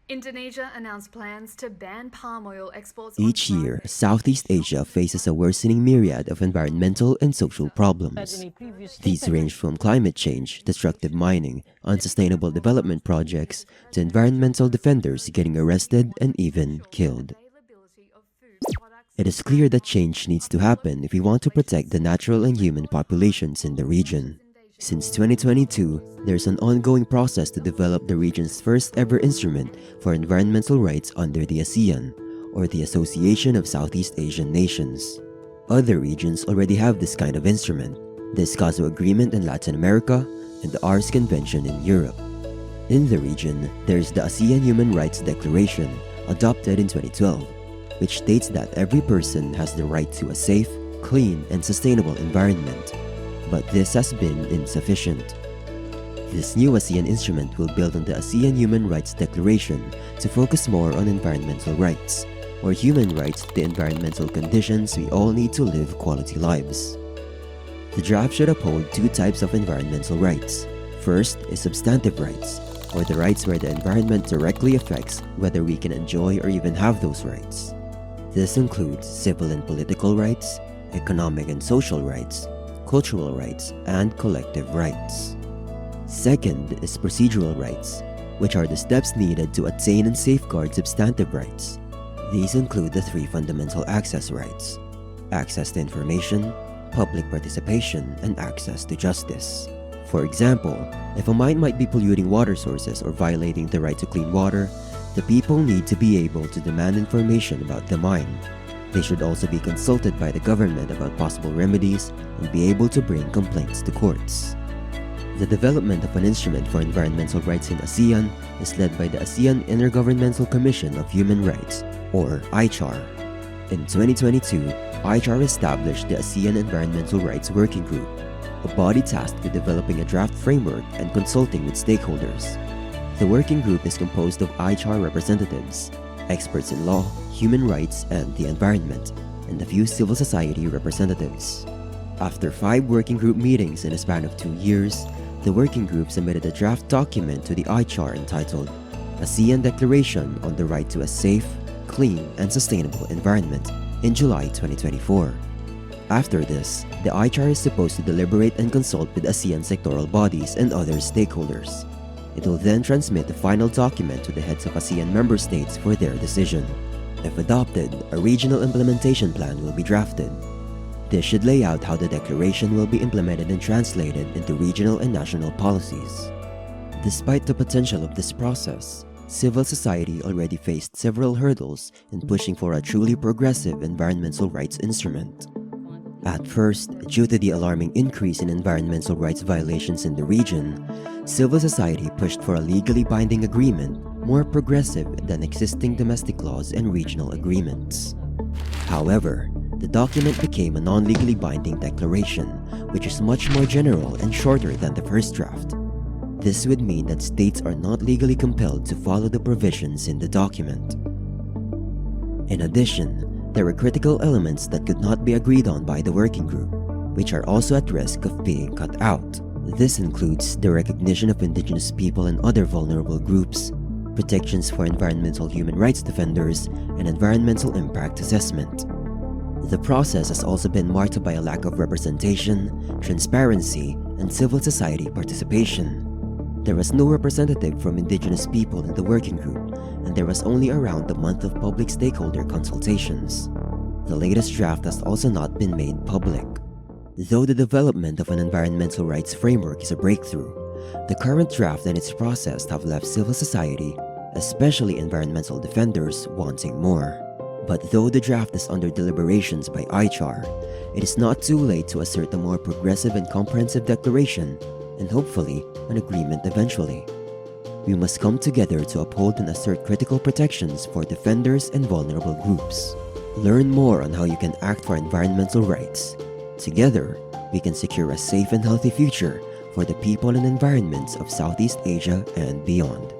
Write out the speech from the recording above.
Indonesia announced plans to ban palm oil exports. Each year, Southeast Asia faces a worsening myriad of environmental and social problems. These range from climate change, destructive mining, unsustainable development projects, to environmental defenders getting arrested and even killed. It is clear that change needs to happen if we want to protect the natural and human populations in the region. Since 2022, there's an ongoing process to develop the region's first ever instrument for environmental rights under the ASEAN, or the Association of Southeast Asian Nations. Other regions already have this kind of instrument, the Escazú Agreement in Latin America and the Ars Convention in Europe. In the region, there's the ASEAN Human Rights Declaration, adopted in 2012, which states that every person has the right to a safe, clean, and sustainable environment. But this has been insufficient. This new ASEAN instrument will build on the ASEAN Human Rights Declaration to focus more on environmental rights, or human rights to the environmental conditions we all need to live quality lives. The draft should uphold two types of environmental rights. First is substantive rights, or the rights where the environment directly affects whether we can enjoy or even have those rights. This includes civil and political rights, economic and social rights, cultural rights, and collective rights. Second is procedural rights, which are the steps needed to attain and safeguard substantive rights. These include the three fundamental access rights: access to information, public participation, and access to justice. For example, if a mine might be polluting water sources or violating the right to clean water, the people need to be able to demand information about the mine. They should also be consulted by the government about possible remedies and be able to bring complaints to courts. The development of an instrument for environmental rights in ASEAN is led by the ASEAN Intergovernmental Commission of Human Rights, or ICHAR. In 2022, ICHAR established the ASEAN Environmental Rights Working Group, a body tasked with developing a draft framework and consulting with stakeholders. The working group is composed of ICHAR representatives, experts in law, human rights, and the environment, and a few civil society representatives. After 5 working group meetings in a span of 2 years, the working group submitted a draft document to the ICHAR entitled ASEAN Declaration on the Right to a Safe, Clean, and Sustainable Environment in July 2024. After this, the ICHAR is supposed to deliberate and consult with ASEAN sectoral bodies and other stakeholders. It will then transmit the final document to the heads of ASEAN member states for their decision. If adopted, a regional implementation plan will be drafted. This should lay out how the declaration will be implemented and translated into regional and national policies. Despite the potential of this process, civil society already faced several hurdles in pushing for a truly progressive environmental rights instrument. At first, due to the alarming increase in environmental rights violations in the region, civil society pushed for a legally binding agreement more progressive than existing domestic laws and regional agreements. However, the document became a non-legally binding declaration, which is much more general and shorter than the first draft. This would mean that states are not legally compelled to follow the provisions in the document. In addition, there were critical elements that could not be agreed on by the working group, which are also at risk of being cut out. This includes the recognition of indigenous people and other vulnerable groups, protections for environmental human rights defenders, and environmental impact assessment. The process has also been marked by a lack of representation, transparency, and civil society participation. There was no representative from indigenous people in the working group, and there was only around a month of public stakeholder consultations. The latest draft has also not been made public. Though the development of an environmental rights framework is a breakthrough, the current draft and its process have left civil society, especially environmental defenders, wanting more. But though the draft is under deliberations by ICHAR, it is not too late to assert a more progressive and comprehensive declaration, and hopefully an agreement eventually. We must come together to uphold and assert critical protections for defenders and vulnerable groups. Learn more on how you can act for environmental rights. Together, we can secure a safe and healthy future for the people and environments of Southeast Asia and beyond.